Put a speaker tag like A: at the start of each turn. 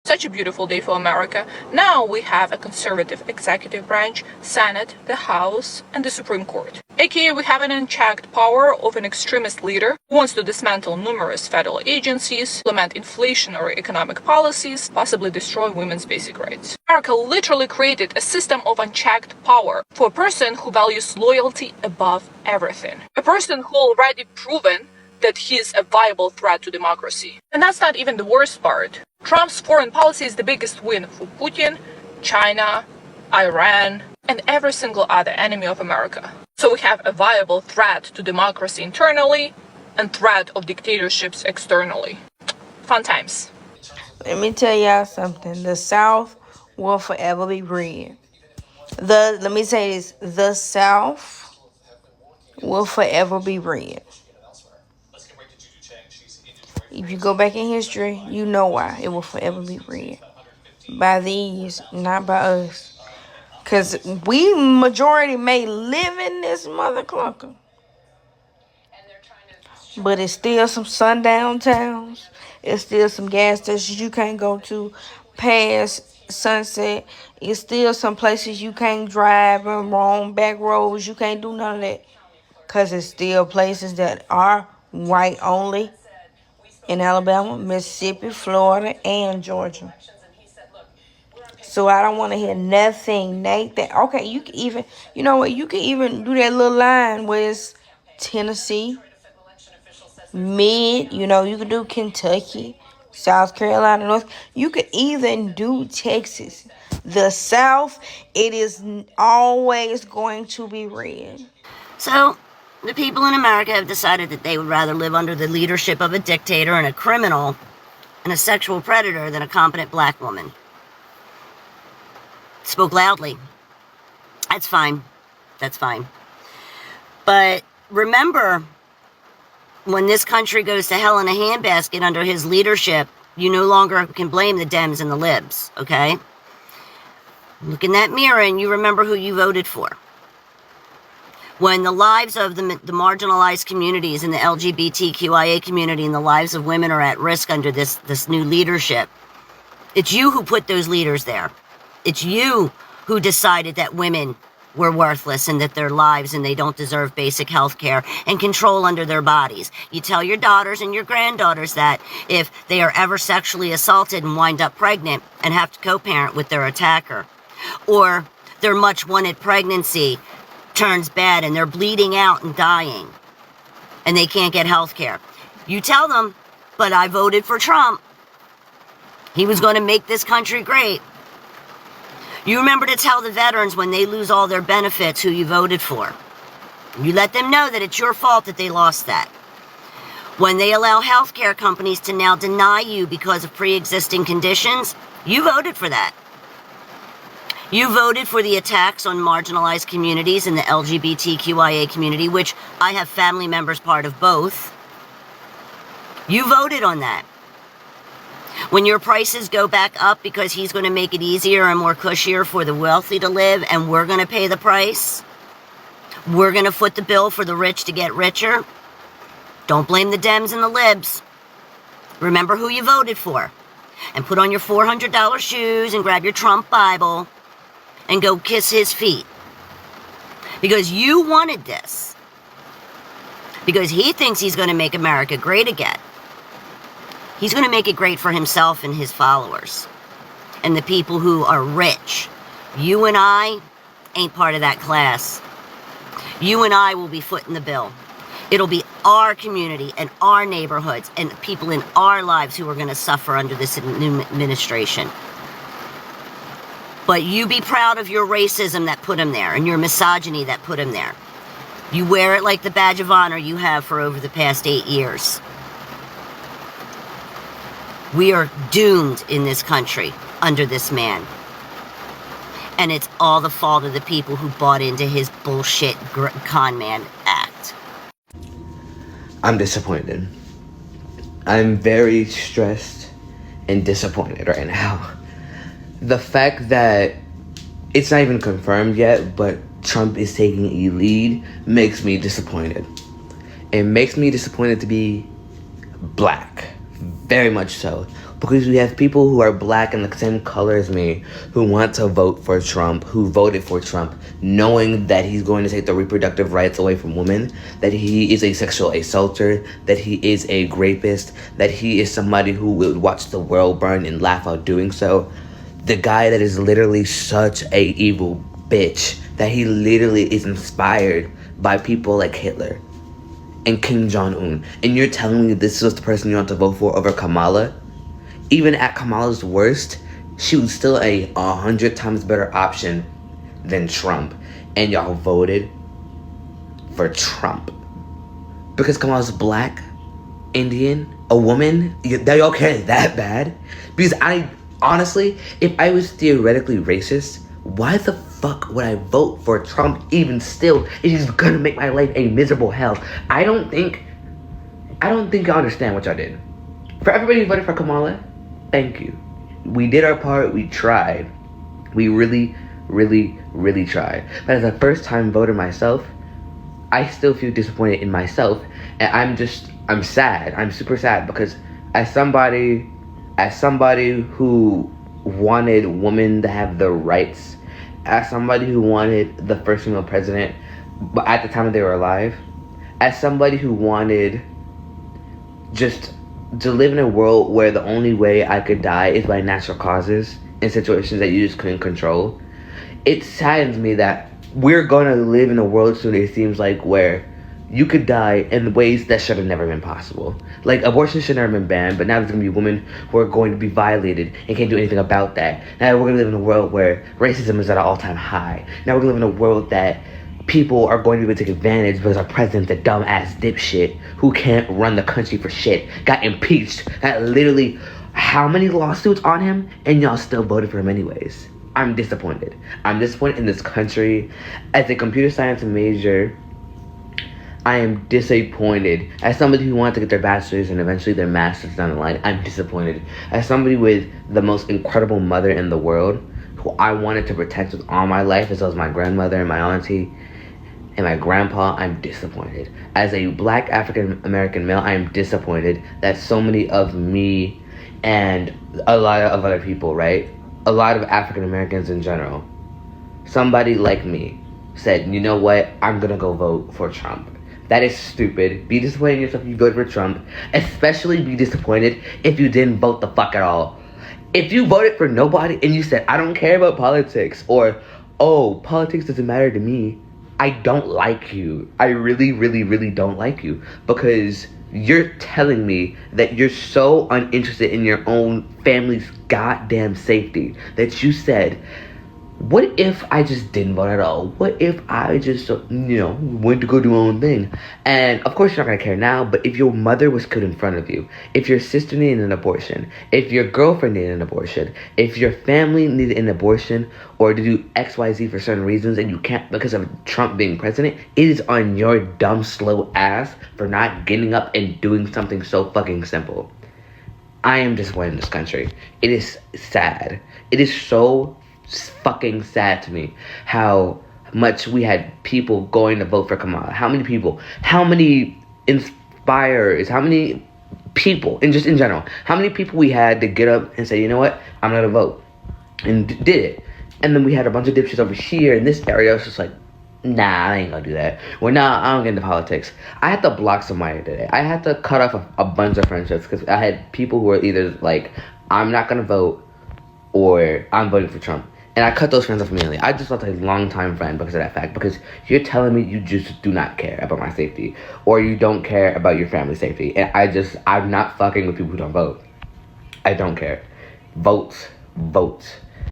A: Such a beautiful day for America. Now we have a conservative executive branch, Senate, the House, and the Supreme Court. AKA we have an unchecked power of an extremist leader who wants to dismantle numerous federal agencies, implement inflationary economic policies, possibly destroy women's basic rights. America literally created a system of unchecked power for a person who values loyalty above everything. A person who already proven that he is a viable threat to democracy. And that's not even the worst part. Trump's foreign policy is the biggest win for Putin, China, Iran, and every single other enemy of America. So we have a viable threat to democracy internally and threat of dictatorships externally. Fun times.
B: Let me tell y'all something. The South will forever be red. Let me say this. The South will forever be red. If you go back in history, you know why it will forever be red. By these, not by us. Because we majority may live in this mother clunker. But it's still some sundown towns. It's still some gas stations you can't go to past sunset. It's still some places you can't drive and wrong back roads. You can't do none of that. Because it's still places that are white only. In Alabama, Mississippi, Florida, and Georgia. So I don't want to hear nothing, Nathan. Okay, you can even, you know what, you can even do that little line where it's Tennessee, mid, you can do Kentucky, South Carolina, North. You could even do Texas. The South, it is always going to be red.
C: So, the people in America have decided that they would rather live under the leadership of a dictator and a criminal and a sexual predator than a competent black woman. Spoke loudly. That's fine. That's fine. But remember, when this country goes to hell in a handbasket under his leadership, you no longer can blame the Dems and the Libs, okay? Look in that mirror and you remember who you voted for. When the lives of the marginalized communities and the LGBTQIA community and the lives of women are at risk under this new leadership, it's you who put those leaders there. It's you who decided that women were worthless and that their lives and they don't deserve basic health care and control under their bodies. You tell your daughters and your granddaughters that if they are ever sexually assaulted and wind up pregnant and have to co-parent with their attacker, or their much wanted pregnancy turns bad and they're bleeding out and dying and they can't get health care. You tell them, but I voted for Trump. He was going to make this country great. You remember to tell the veterans when they lose all their benefits who you voted for. You let them know that it's your fault that they lost that. When they allow healthcare companies to now deny you because of pre-existing conditions, you voted for that. You voted for the attacks on marginalized communities in the LGBTQIA community, which I have family members part of both. You voted on that. When your prices go back up because he's going to make it easier and more cushier for the wealthy to live and we're going to pay the price, we're going to foot the bill for the rich to get richer. Don't blame the Dems and the Libs. Remember who you voted for. And put on your $400 shoes and grab your Trump Bible and go kiss his feet. Because you wanted this. Because he thinks he's going to make America great again. He's going to make it great for himself and his followers. And the people who are rich. You and I ain't part of that class. You and I will be footing the bill. It'll be our community and our neighborhoods and people in our lives who are going to suffer under this new administration. But you be proud of your racism that put him there and your misogyny that put him there. You wear it like the badge of honor you have for over the past 8 years. We are doomed in this country under this man. And it's all the fault of the people who bought into his bullshit con man act.
D: I'm disappointed. I'm very stressed and disappointed right now. The fact that it's not even confirmed yet, but Trump is taking a lead makes me disappointed. It makes me disappointed to be black. Very much so. Because we have people who are black and the same color as me who want to vote for Trump, who voted for Trump, knowing that he's going to take the reproductive rights away from women, that he is a sexual assaulter, that he is a rapist, that he is somebody who would watch the world burn and laugh out doing so. The guy that is literally such a evil bitch, that he literally is inspired by people like Hitler and Kim Jong-un. And you're telling me this was the person you want to vote for over Kamala? Even at Kamala's worst, she was still a 100 times better option than Trump. And y'all voted for Trump. Because Kamala's black, Indian, a woman? Y'all care that bad? Because honestly, if I was theoretically racist, why the fuck would I vote for Trump even still if he's gonna make my life a miserable hell? I don't think y'all understand what y'all did. For everybody who voted for Kamala, thank you. We did our part, we tried. We really, really, really tried. But as a first time voter myself, I still feel disappointed in myself, and I'm sad. I'm super sad because as somebody who wanted women to have the rights, as somebody who wanted the first female president, but at the time they were alive, as somebody who wanted just to live in a world where the only way I could die is by natural causes in situations that you just couldn't control, it saddens me that we're gonna live in a world soon, it seems like, where you could die in ways that should have never been possible. Like, abortion should never have been banned, but now there's gonna be women who are going to be violated and can't do anything about that. Now we're gonna live in a world where racism is at an all-time high. Now we're gonna live in a world that people are going to be able to take advantage because our president's a dumb-ass dipshit who can't run the country for shit, got impeached, got literally how many lawsuits on him, and y'all still voted for him anyways. I'm disappointed. I'm disappointed in this country. As a computer science major, I am disappointed. As somebody who wanted to get their bachelor's and eventually their master's down the line, I'm disappointed. As somebody with the most incredible mother in the world, who I wanted to protect with all my life, as well as my grandmother and my auntie and my grandpa, I'm disappointed. As a black African American male, I am disappointed that so many of me and a lot of other people, right? A lot of African Americans in general, somebody like me said, you know what, I'm gonna go vote for Trump. That is stupid. Be disappointed in yourself if you voted for Trump. Especially be disappointed if you didn't vote the fuck at all. If you voted for nobody and you said, I don't care about politics, or, oh, politics doesn't matter to me, I don't like you. I really, really, really don't like you. Because you're telling me that you're so uninterested in your own family's goddamn safety that you said, what if I just didn't vote at all? What if I just, went to go do my own thing? And of course you're not going to care now, but if your mother was killed in front of you, if your sister needed an abortion, if your girlfriend needed an abortion, if your family needed an abortion, or to do XYZ for certain reasons and you can't because of Trump being president, it is on your dumb, slow ass for not getting up and doing something so fucking simple. I am disappointed in this country. It is sad. It is so fucking sad to me how much we had people going to vote for Kamala. How many people? How many inspirers? How many people? And just in general, how many people we had to get up and say, you know what, I'm gonna vote, and did it. And then we had a bunch of dipshits over here in this area. I was just like, nah, I ain't gonna do that. Well, nah, I don't get into politics. I had to block somebody today. I had to cut off a bunch of friendships because I had people who were either like, I'm not gonna vote, or I'm voting for Trump. And I cut those friends off immediately. I just lost a long-time friend because of that fact. Because you're telling me you just do not care about my safety. Or you don't care about your family's safety. And I'm not fucking with people who don't vote. I don't care. Vote. Vote.